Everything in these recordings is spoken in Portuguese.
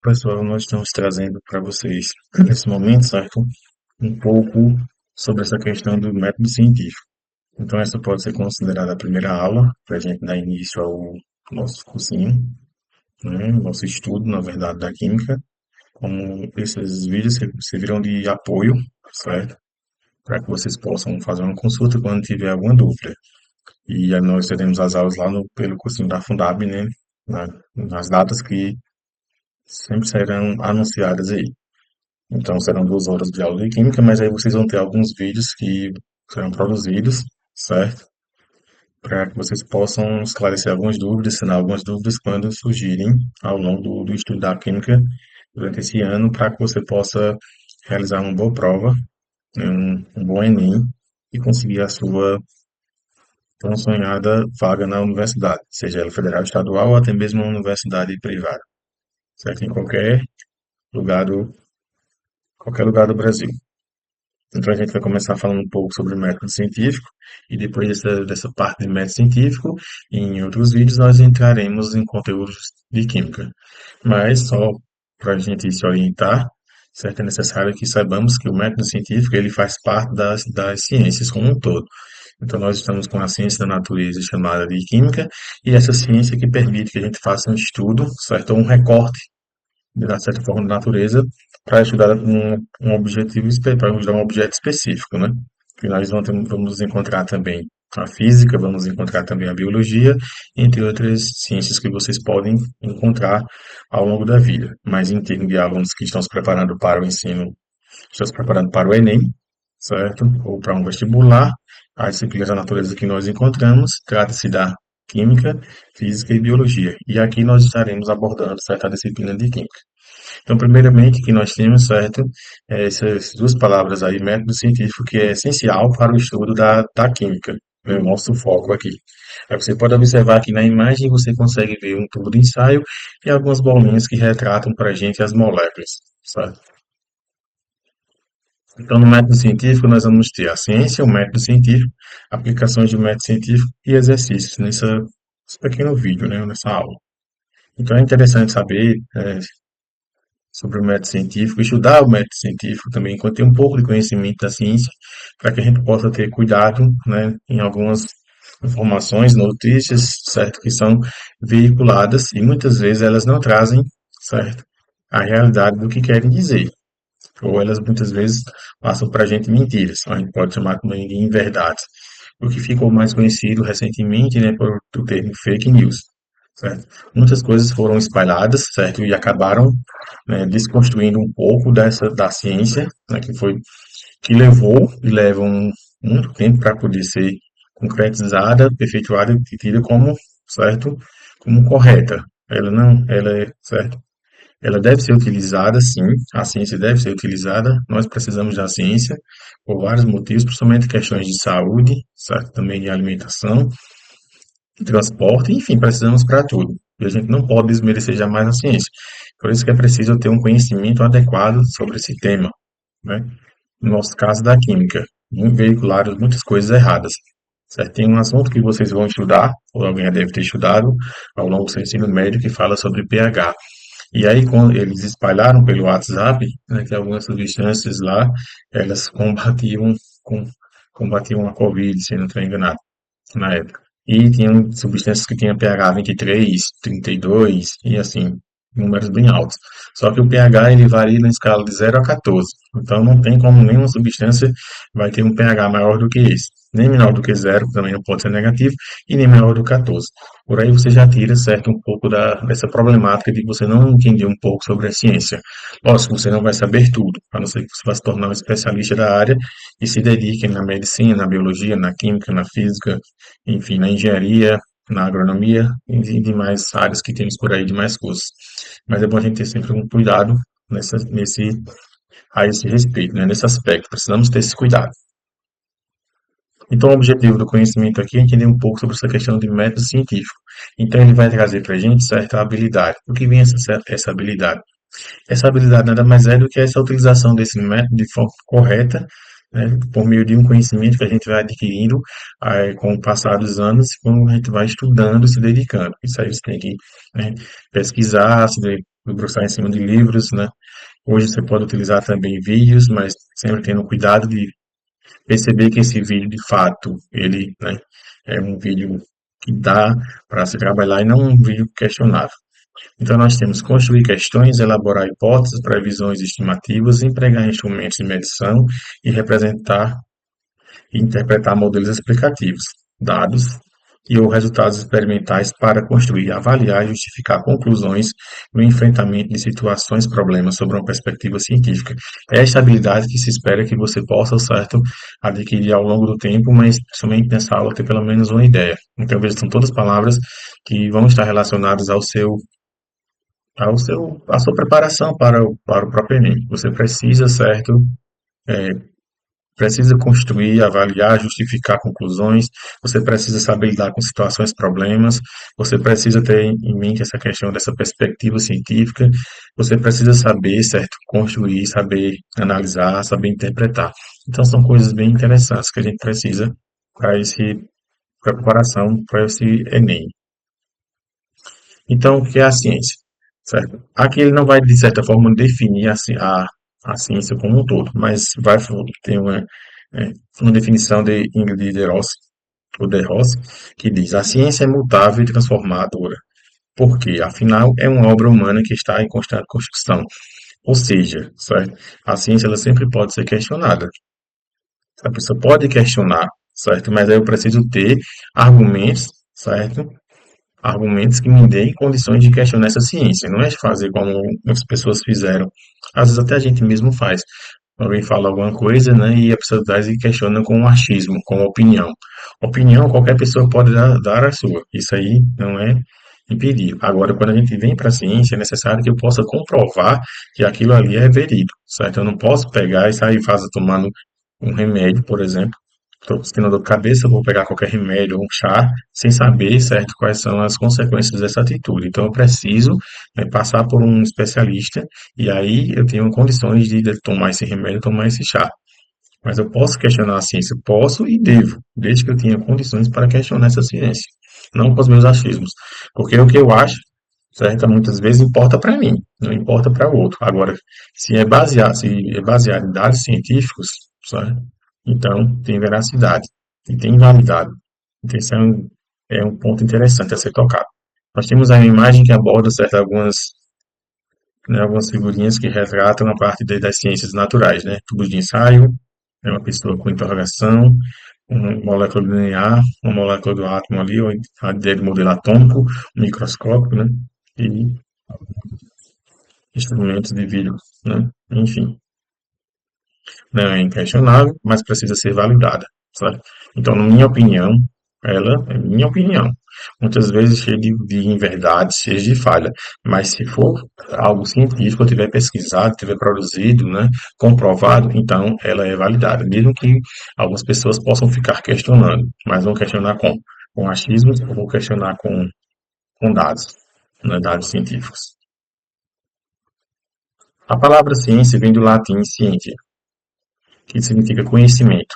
pessoal, nós estamos trazendo para vocês, nesse momento, certo, um pouco sobre essa questão do método científico. Então, essa pode ser considerada a primeira aula para a gente dar início ao nosso cursinho, né, nosso estudo, na verdade, da química. Como esses vídeos servirão de apoio, certo? Para que vocês possam fazer uma consulta quando tiver alguma dúvida. E aí nós teremos as aulas lá pelo cursinho da Fundab, né, nas datas que sempre serão anunciadas aí. Então serão 2 horas de aula de química, mas aí vocês vão ter alguns vídeos que serão produzidos, certo? Para que vocês possam esclarecer algumas dúvidas, sanar algumas dúvidas quando surgirem ao longo do estudo da química durante esse ano, para que você possa realizar uma boa prova, um bom Enem e conseguir a sua tão sonhada vaga na universidade, seja ela federal, estadual ou até mesmo uma universidade privada, certo? Em qualquer lugar do Brasil. Então a gente vai começar falando um pouco sobre o método científico e depois dessa parte de método científico, em outros vídeos nós entraremos em conteúdos de química. Mas só para a gente se orientar, certo? É necessário que saibamos que o método científico ele faz parte das ciências como um todo. Então nós estamos com a ciência da natureza chamada de química e essa ciência que permite que a gente faça um estudo, certo? Ou um recorte de certa forma, da natureza para estudar um objetivo, para estudar um objeto específico, né? Que nós vamos encontrar também a física, vamos encontrar também a biologia, entre outras ciências que vocês podem encontrar ao longo da vida. Mas em termos de alunos que estão se preparando para o ensino, estão se preparando para o Enem, certo? Ou para um vestibular, as disciplinas da natureza que nós encontramos trata-se da química, física e biologia. E aqui nós estaremos abordando certa disciplina de química. Então, primeiramente, que nós temos, certo, essas duas palavras aí, método científico, que é essencial para o estudo da química, né, o nosso foco aqui. Aí você pode observar aqui na imagem, você consegue ver um tubo de ensaio e algumas bolinhas que retratam para a gente as moléculas, certo? Então, no método científico, nós vamos ter a ciência, o método científico, aplicações do método científico e exercícios nesse pequeno vídeo, né, nessa aula. Então, é interessante saber sobre o método científico, estudar o método científico também, enquanto ter um pouco de conhecimento da ciência, para que a gente possa ter cuidado, né, em algumas informações, notícias, certo, que são veiculadas e muitas vezes elas não trazem, certo, a realidade do que querem dizer. Ou elas muitas vezes passam para a gente mentiras, a gente pode chamar também de inverdades. O que ficou mais conhecido recentemente, né, por o termo fake news, certo? Muitas coisas foram espalhadas, certo, e acabaram, né, desconstruindo um pouco da ciência, né, que levou e leva muito tempo para poder ser concretizada, efetuada e tida como, certo, como correta. Ela não, ela é, certo? Ela deve ser utilizada, sim, a ciência deve ser utilizada, nós precisamos da ciência por vários motivos, principalmente questões de saúde, certo? Também de alimentação, de transporte, enfim, precisamos para tudo. E a gente não pode desmerecer jamais a ciência. Por isso que é preciso ter um conhecimento adequado sobre esse tema, né? No nosso caso da química, veicularam muitas coisas erradas. Certo? Tem um assunto que vocês vão estudar, ou alguém já deve ter estudado, ao longo do seu ensino médio, que fala sobre pH. E aí, quando eles espalharam pelo WhatsApp, né, que algumas substâncias lá, elas com, combatiam a Covid, se eu não estou enganado, na época. E tinham substâncias que tinham pH 23, 32 e assim, números bem altos. Só que o pH ele varia na escala de 0 a 14. Então não tem como nenhuma substância vai ter um pH maior do que esse. Nem menor do que 0, que também não pode ser negativo, e nem maior do que 14. Por aí você já tira, certo, um pouco dessa problemática de que você não entender um pouco sobre a ciência. Lógico, você não vai saber tudo, a não ser que você vá se tornar um especialista da área e se dedique na medicina, na biologia, na química, na física, enfim, na engenharia, na agronomia e demais áreas que temos por aí de mais cursos. Mas é bom a gente ter sempre um cuidado a esse respeito, né? Nesse aspecto, precisamos ter esse cuidado. Então, o objetivo do conhecimento aqui é entender um pouco sobre essa questão de método científico. Então, ele vai trazer para a gente certa habilidade. O que vem essa habilidade? Essa habilidade nada mais é do que essa utilização desse método de forma correta, né, por meio de um conhecimento que a gente vai adquirindo com o passar dos anos, quando a gente vai estudando, se dedicando. Isso aí você tem que, né, pesquisar, debruçar em cima de livros, né? Hoje você pode utilizar também vídeos, mas sempre tendo cuidado de perceber que esse vídeo, de fato, ele, né, é um vídeo que dá para se trabalhar e não um vídeo questionável. Então, nós temos construir questões, elaborar hipóteses, previsões estimativas, empregar instrumentos de medição e representar e interpretar modelos explicativos, dados e ou resultados experimentais para construir, avaliar e justificar conclusões no enfrentamento de situações, problemas sobre uma perspectiva científica. É esta habilidade que se espera que você possa, certo, adquirir ao longo do tempo, mas somente nessa aula ter pelo menos uma ideia. Então, veja, são todas palavras que vão estar relacionadas à sua preparação para o próprio Enem. Você precisa, certo, precisa construir, avaliar, justificar conclusões, você precisa saber lidar com situações, problemas, você precisa ter em mente essa questão dessa perspectiva científica, você precisa saber, certo, construir, saber analisar, saber interpretar. Então são coisas bem interessantes que a gente precisa para esse preparação para esse Enem. Então, o que é a ciência? Certo? Aqui ele não vai, de certa forma, definir a ciência como um todo, mas vai ter uma definição de Ingrid de Ross, ou de Ross, que diz: a ciência é mutável e transformadora, porque, afinal, é uma obra humana que está em constante construção. Ou seja, certo? A ciência ela sempre pode ser questionada. A pessoa pode questionar, certo? Mas aí eu preciso ter argumentos, certo? Argumentos que me deem condições de questionar essa ciência. Não é fazer como as pessoas fizeram. Às vezes até a gente mesmo faz. Alguém fala alguma coisa, né, e a pessoa traz e questiona com um achismo, com opinião. Opinião, qualquer pessoa pode dar a sua. Isso aí não é impedir. Agora, quando a gente vem para a ciência, é necessário que eu possa comprovar que aquilo ali é verídico, certo? Eu não posso pegar e sair tomando um remédio, por exemplo. Estou sentindo dor de cabeça, vou pegar qualquer remédio ou um chá, sem saber, certo, quais são as consequências dessa atitude. Então, eu preciso, né, passar por um especialista e aí eu tenho condições de tomar esse remédio, tomar esse chá. Mas eu posso questionar a ciência, posso e devo, desde que eu tenha condições para questionar essa ciência, não com os meus achismos. Porque o que eu acho, certo, muitas vezes importa para mim, não importa para o outro. Agora, se é baseado em dados científicos, certo? Então tem veracidade e tem validade. Então, isso é um ponto interessante a ser tocado. Nós temos aí uma imagem que aborda, certo, algumas figurinhas que retratam a parte das ciências naturais, né? Tubos de ensaio, é uma pessoa com interrogação, uma molécula de DNA, uma molécula do átomo ali, ou a ideia de modelo atômico, um microscópio, né? E instrumentos de vídeo, né? Enfim, não é inquestionável, mas precisa ser validada, sabe? Então, na minha opinião, ela é minha opinião. Muitas vezes cheia de inverdades, cheia de falha, mas se for algo científico, eu tiver pesquisado, tiver produzido, né, comprovado, então ela é validada, mesmo que algumas pessoas possam ficar questionando, mas vão questionar com achismos ou vão questionar com dados, né, dados científicos. A palavra ciência vem do latim scientia, que significa conhecimento.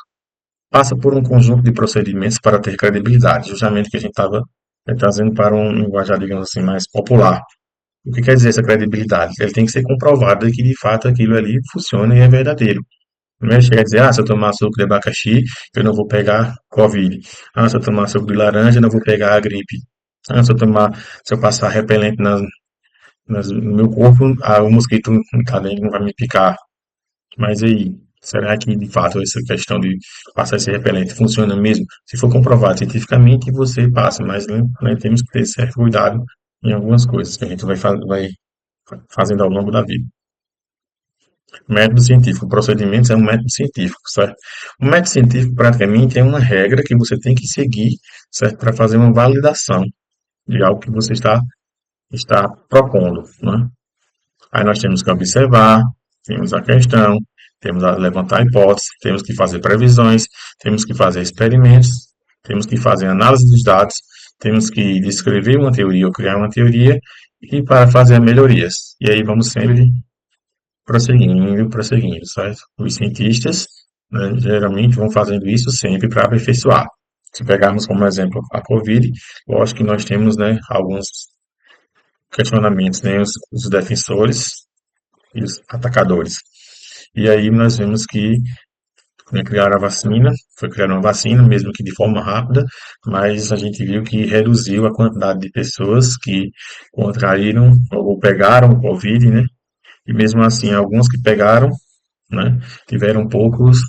Passa por um conjunto de procedimentos para ter credibilidade, justamente o que a gente estava trazendo para um linguajar, digamos assim, mais popular. O que quer dizer essa credibilidade? Ele tem que ser comprovado de que de fato aquilo ali funciona e é verdadeiro. Não é chegar a dizer, se eu tomar suco de abacaxi, eu não vou pegar Covid. Se eu tomar suco de laranja, eu não vou pegar a gripe. Se eu passar repelente no meu corpo, o mosquito não tá dentro, não vai me picar. Mas aí, será que de fato essa questão de passar esse repelente funciona mesmo? Se for comprovado cientificamente, você passa, mas né, temos que ter certo cuidado em algumas coisas que a gente vai fazendo ao longo da vida. Método científico, procedimentos é um método científico, certo? O método científico praticamente é uma regra que você tem que seguir, certo? Para fazer uma validação de algo que você está propondo, né? Aí nós temos que observar, temos a questão, temos a levantar a hipótese, temos que fazer previsões, temos que fazer experimentos, temos que fazer análise dos dados, temos que descrever uma teoria ou criar uma teoria e para fazer melhorias. E aí vamos sempre prosseguindo, prosseguindo, certo? Os cientistas, né, geralmente vão fazendo isso sempre para aperfeiçoar. Se pegarmos como exemplo a Covid, lógico que nós temos, né, questionamentos, né, os defensores e os atacadores. E aí nós vemos que, né, criaram a vacina, foi criada uma vacina, mesmo que de forma rápida, mas a gente viu que reduziu a quantidade de pessoas que contraíram ou pegaram o Covid, né? E mesmo assim, alguns que pegaram, né, tiveram poucos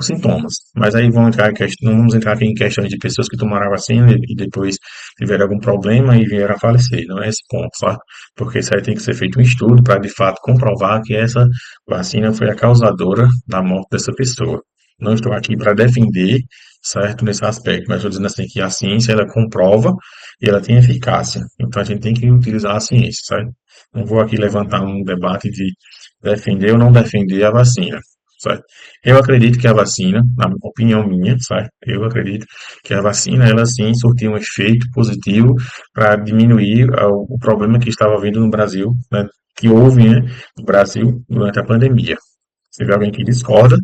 sintomas, mas aí não vamos entrar aqui em questões de pessoas que tomaram a vacina e depois tiveram algum problema e vieram a falecer, não é esse ponto, só porque isso aí tem que ser feito um estudo para de fato comprovar que essa vacina foi a causadora da morte dessa pessoa. Não estou aqui para defender, certo, nesse aspecto, mas estou dizendo assim que a ciência ela comprova e ela tem eficácia, então a gente tem que utilizar a ciência, certo? Não vou aqui levantar um debate de defender ou não defender a vacina, certo? Eu acredito que a vacina, na opinião minha, certo? Eu acredito que a vacina, ela sim surtiu um efeito positivo para diminuir o problema que estava havendo no Brasil, né? Que houve, né, no Brasil durante a pandemia. Se tiver alguém que discorda,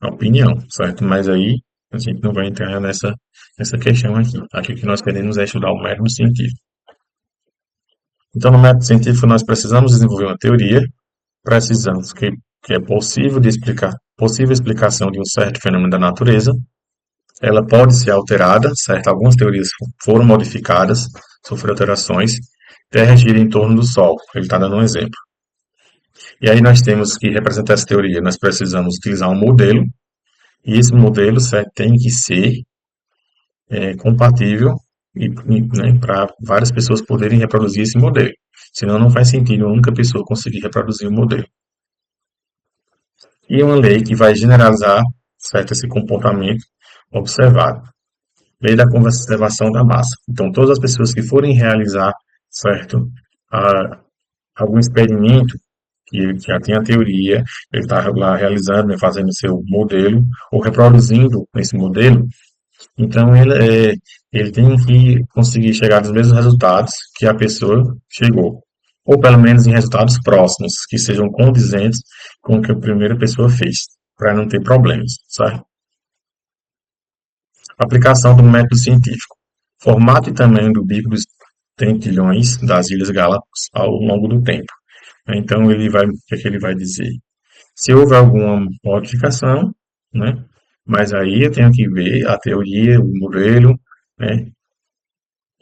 a opinião, certo? Mas aí a gente não vai entrar nessa questão aqui. Aqui o que nós queremos é estudar o método científico. Então, no método científico, nós precisamos desenvolver uma teoria. Precisamos que é possível explicação de um certo fenômeno da natureza. Ela pode ser alterada, certo? Algumas teorias foram modificadas, sofreram alterações. Terra gira em torno do Sol. Ele está dando um exemplo. E aí nós temos que representar essa teoria. Nós precisamos utilizar um modelo. E esse modelo, certo, tem que ser compatível né, para várias pessoas poderem reproduzir esse modelo. Senão não faz sentido uma única pessoa conseguir reproduzir o modelo. E uma lei que vai generalizar, certo, esse comportamento observado. Lei da conservação da massa. Então, todas as pessoas que forem realizar, certo, a- algum experimento, que ele já tem a teoria, ele está lá realizando, né, fazendo seu modelo, ou reproduzindo esse modelo, então ele tem que conseguir chegar aos mesmos resultados que a pessoa chegou. Ou pelo menos em resultados próximos, que sejam condizentes com o que a primeira pessoa fez, para não ter problemas, certo? Aplicação do método científico. Formato e tamanho do bico dos tentilhões das Ilhas Galápagos ao longo do tempo. Então, o que é que ele vai dizer? Se houve alguma modificação, né? Mas aí eu tenho que ver a teoria, o modelo, né?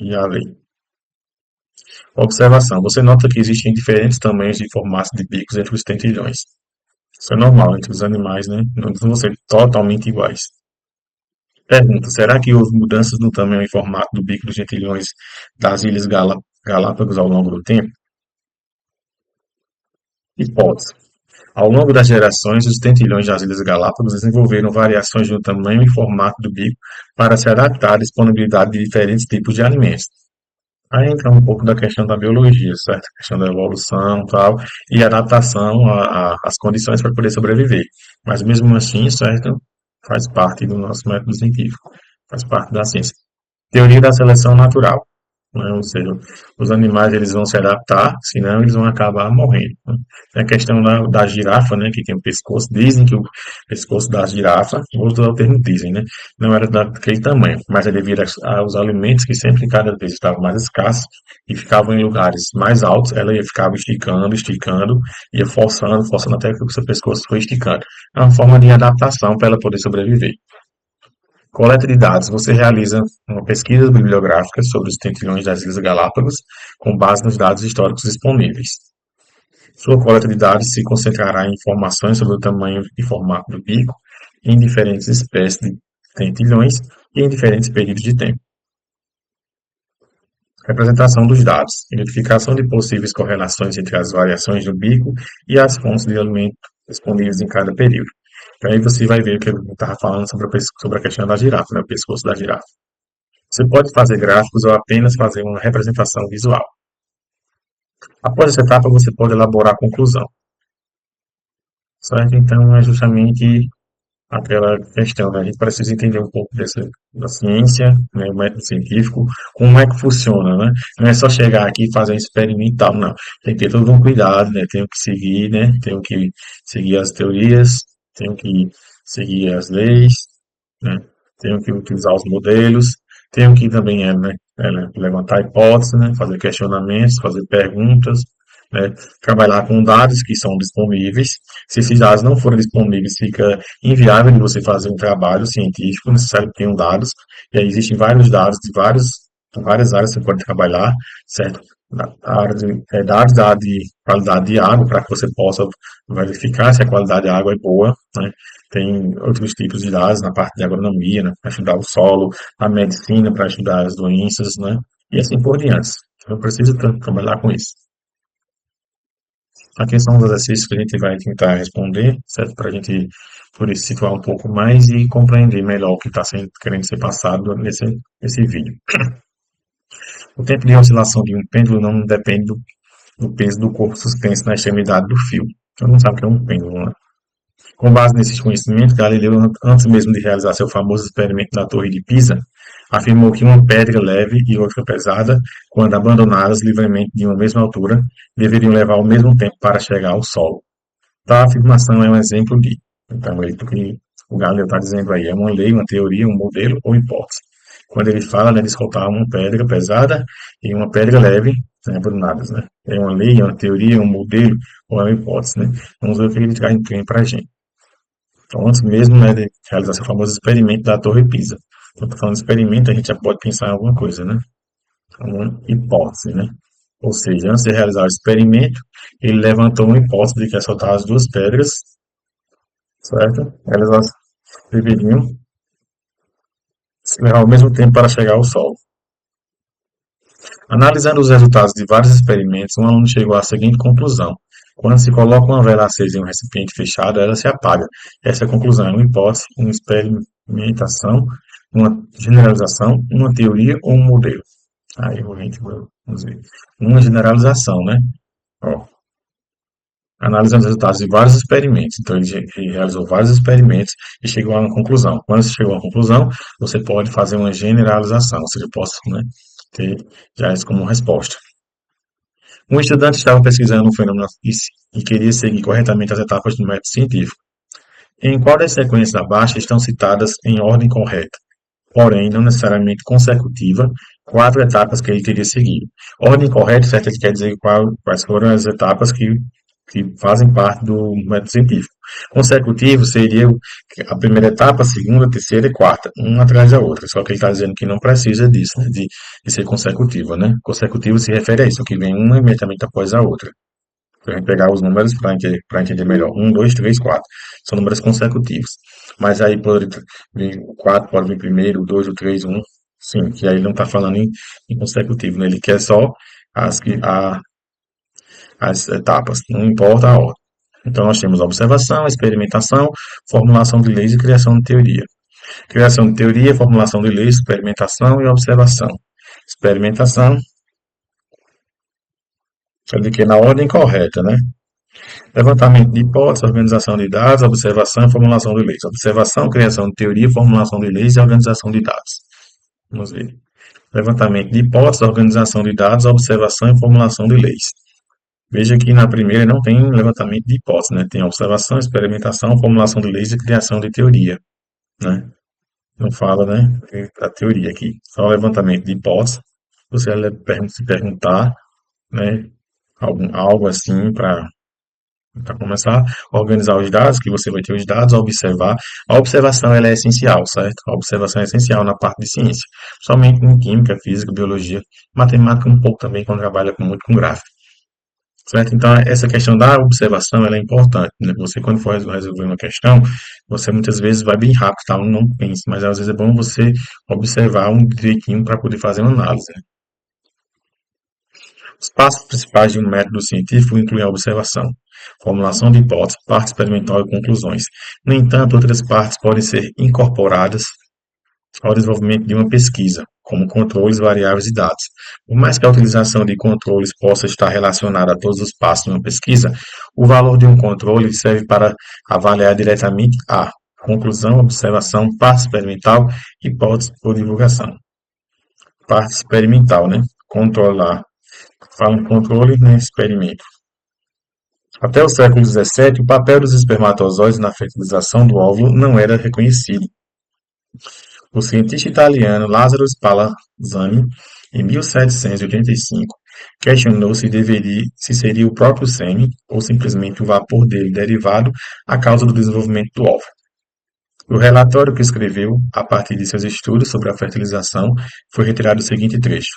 E a lei. Observação. Você nota que existem diferentes tamanhos e formatos de bicos entre os tentilhões. Isso é normal entre os animais, né? Não vão ser totalmente iguais. Pergunta: será que houve mudanças no tamanho e formato do bico dos tentilhões das Ilhas Galápagos ao longo do tempo? Hipótese. Ao longo das gerações, os tentilhões das Ilhas Galápagos desenvolveram variações no tamanho e formato do bico para se adaptar à disponibilidade de diferentes tipos de alimentos. Aí entra um pouco da questão da biologia, certo? A questão da evolução e tal, e adaptação às condições para poder sobreviver. Mas mesmo assim, certo? Faz parte do nosso método científico, faz parte da ciência. Teoria da seleção natural, né? Ou seja, os animais eles vão se adaptar, senão eles vão acabar morrendo, né? Tem a questão da girafa, né, que tem o pescoço, dizem que o pescoço da girafa, outros autores dizem, né, não era daquele tamanho, mas é devido aos alimentos que sempre cada vez estavam mais escassos e ficavam em lugares mais altos, ela ia ficar esticando, esticando, ia forçando, forçando até que o seu pescoço foi esticando. É uma forma de adaptação para ela poder sobreviver. Coleta de dados. Você realiza uma pesquisa bibliográfica sobre os tentilhões das Ilhas Galápagos com base nos dados históricos disponíveis. Sua coleta de dados se concentrará em informações sobre o tamanho e formato do bico em diferentes espécies de tentilhões e em diferentes períodos de tempo. Representação dos dados. Identificação de possíveis correlações entre as variações do bico e as fontes de alimento disponíveis em cada período. Então, aí você vai ver o que eu estava falando sobre a questão da girafa, né, o pescoço da girafa. Você pode fazer gráficos ou apenas fazer uma representação visual. Após essa etapa, você pode elaborar a conclusão, certo? Então, é justamente aquela questão, né? A gente precisa entender um pouco da ciência, né? O método científico, como é que funciona, né? Não é só chegar aqui e fazer um experimento e tal, não. Tem que ter todo um cuidado, né? Tenho que seguir, né? Tenho que seguir as teorias, tenho que seguir as leis, né? Tenho que utilizar os modelos, tenho que também, né, levantar hipóteses, né, fazer questionamentos, fazer perguntas, né, trabalhar com dados que são disponíveis. Se esses dados não forem disponíveis, fica inviável de você fazer um trabalho científico, necessário que tenham dados, e aí existem vários dados de várias áreas que você pode trabalhar, certo? A área de dados da área de qualidade de água, para que você possa verificar se a qualidade da água é boa, né? Tem outros tipos de dados na parte de agronomia, né, para estudar o solo, a medicina para estudar as doenças, né? E assim por diante. Então, preciso trabalhar com isso. Aqui são os exercícios que a gente vai tentar responder, certo? Para a gente poder se situar um pouco mais e compreender melhor o que está querendo ser passado nesse vídeo. O tempo de oscilação de um pêndulo não depende do peso do corpo suspenso na extremidade do fio. Então, não sabe o que é um pêndulo, né? Com base nesses conhecimentos, Galileu, antes mesmo de realizar seu famoso experimento da Torre de Pisa, afirmou que uma pedra leve e outra pesada, quando abandonadas livremente de uma mesma altura, deveriam levar o mesmo tempo para chegar ao solo. Tal afirmação é um exemplo de. Então, o que o Galileu está dizendo aí é uma lei, uma teoria, um modelo ou hipótese. Quando ele fala, né, de soltar uma pedra pesada e uma pedra leve, né, abandonadas, né? É uma lei, é uma teoria, um modelo ou é uma hipótese, né? Vamos ver o que ele traz para a gente. Então, antes mesmo, né, de realizar esse famoso experimento da Torre Pisa. Quando falando de experimento, a gente já pode pensar em alguma coisa, né? Uma hipótese, né? Ou seja, antes de realizar o experimento, ele levantou uma hipótese de que ia soltar as duas pedras, certo? Elas deveriam levar o mesmo tempo para chegar ao Sol. Analisando os resultados de vários experimentos, um aluno chegou à seguinte conclusão: quando se coloca uma vela acesa em um recipiente fechado, ela se apaga. Essa conclusão é uma hipótese, uma experimentação, uma generalização, uma teoria ou um modelo. Aí a gente vamos ver. Uma generalização, né? Ó, analisando os resultados de vários experimentos. Então, ele realizou vários experimentos e chegou a uma conclusão. Quando você chegou a uma conclusão, você pode fazer uma generalização, ou seja, eu posso, né, ter já isso como resposta. Um estudante estava pesquisando um fenômeno e queria seguir corretamente as etapas do método científico. Em qual das sequências abaixo estão citadas em ordem correta, porém não necessariamente consecutiva, quatro etapas que ele teria seguido? Ordem correta, certo? Ele quer dizer quais foram as etapas que fazem parte do método científico. Consecutivo seria a primeira etapa, a segunda, a terceira e a quarta, uma atrás da outra. Só que ele está dizendo que não precisa disso, né, de ser consecutiva, né? Consecutivo se refere a isso, que vem uma imediatamente após a outra. Se a gente pegar os números para entender melhor. Um, dois, três, quatro. São números consecutivos. Mas aí pode vir o 4, pode vir primeiro, o 2, o 3, o 1. Sim, que aí ele não está falando em consecutivo, né? Ele quer só as etapas, não importa a ordem. Então, nós temos observação, experimentação, formulação de leis e criação de teoria. Criação de teoria, formulação de leis, experimentação e observação. Experimentação, quer dizer que é na ordem correta, né? Levantamento de hipóteses, organização de dados, observação e formulação de leis. Observação, criação de teoria, formulação de leis e organização de dados. Vamos ver. Levantamento de hipóteses, organização de dados, observação e formulação de leis. Veja que na primeira não tem levantamento de hipóteses, né? Tem observação, experimentação, formulação de leis e criação de teoria, né? Não fala, né, a teoria aqui. Só levantamento de hipóteses. Você vai se perguntar, né, algo assim para começar a organizar os dados, que você vai ter os dados, observar. A observação ela é essencial, certo? A observação é essencial na parte de ciência, somente em química, física, biologia, matemática um pouco também quando trabalha muito com gráfico. Certo? Então, essa questão da observação ela é importante, né? Você, quando for resolver uma questão, você muitas vezes vai bem rápido, tá? Não pense, mas às vezes é bom você observar um direitinho para poder fazer uma análise, né? Os passos principais de um método científico incluem a observação, formulação de hipóteses, parte experimental e conclusões. No entanto, outras partes podem ser incorporadas ao desenvolvimento de uma pesquisa, como controles, variáveis e dados. Por mais que a utilização de controles possa estar relacionada a todos os passos de uma pesquisa, o valor de um controle serve para avaliar diretamente a conclusão, observação, parte experimental, hipótese ou divulgação. Parte experimental, né? Controlar. Fala em controle, né? Experimento. Até o século XVII, o papel dos espermatozoides na fertilização do óvulo não era reconhecido. O cientista italiano Lazzaro Spallanzani Em 1785, questionou se seria o próprio sêmen ou simplesmente o vapor dele derivado a causa do desenvolvimento do óvulo. O relatório que escreveu, a partir de seus estudos sobre a fertilização, foi retirado o seguinte trecho: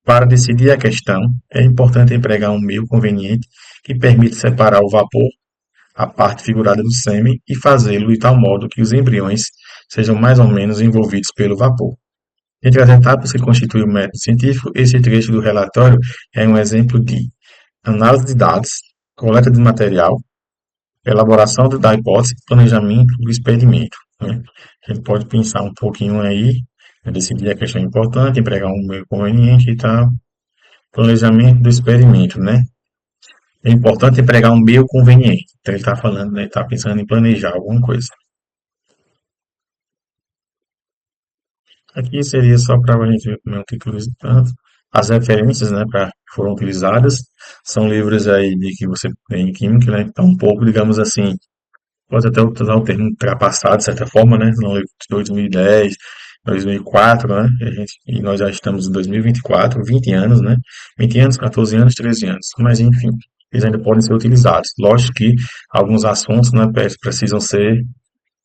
para decidir a questão, é importante empregar um meio conveniente que permita separar o vapor, a parte figurada do sêmen, e fazê-lo de tal modo que os embriões sejam mais ou menos envolvidos pelo vapor. Entre as etapas que constituem o método científico, esse trecho do relatório é um exemplo de análise de dados, coleta de material, elaboração da hipótese, planejamento do experimento, né? A gente pode pensar um pouquinho aí, decidir a questão importante, empregar um meio conveniente e tal. Planejamento do experimento, né? É importante empregar um meio conveniente. Então ele está falando, né? Está pensando em planejar alguma coisa. Aqui seria só para a gente ver como é o título tanto. As referências, né, foram utilizadas são livros aí de que você tem em química, né? Então um pouco, digamos assim, pode até usar o termo ultrapassado, de certa forma, né? São livros de 2010, 2004, né? E nós já estamos em 2024, 20 anos, né? 20 anos, 14 anos, 13 anos. Mas, enfim, eles ainda podem ser utilizados. Lógico que alguns assuntos, né, precisam ser,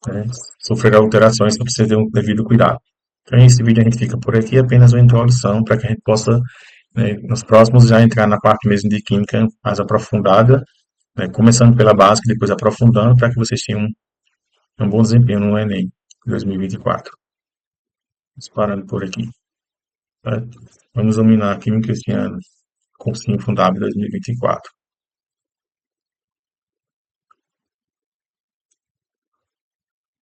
né, sofrer alterações, então precisa ter um devido cuidado. Então, esse vídeo a gente fica por aqui, apenas uma introdução para que a gente possa, né, nos próximos, já entrar na parte mesmo de química mais aprofundada, né, começando pela básica, depois aprofundando, para que vocês tenham um bom desempenho no Enem 2024. Vamos parando por aqui. Tá? Vamos dominar a química esse ano, cursinho fundado 2024.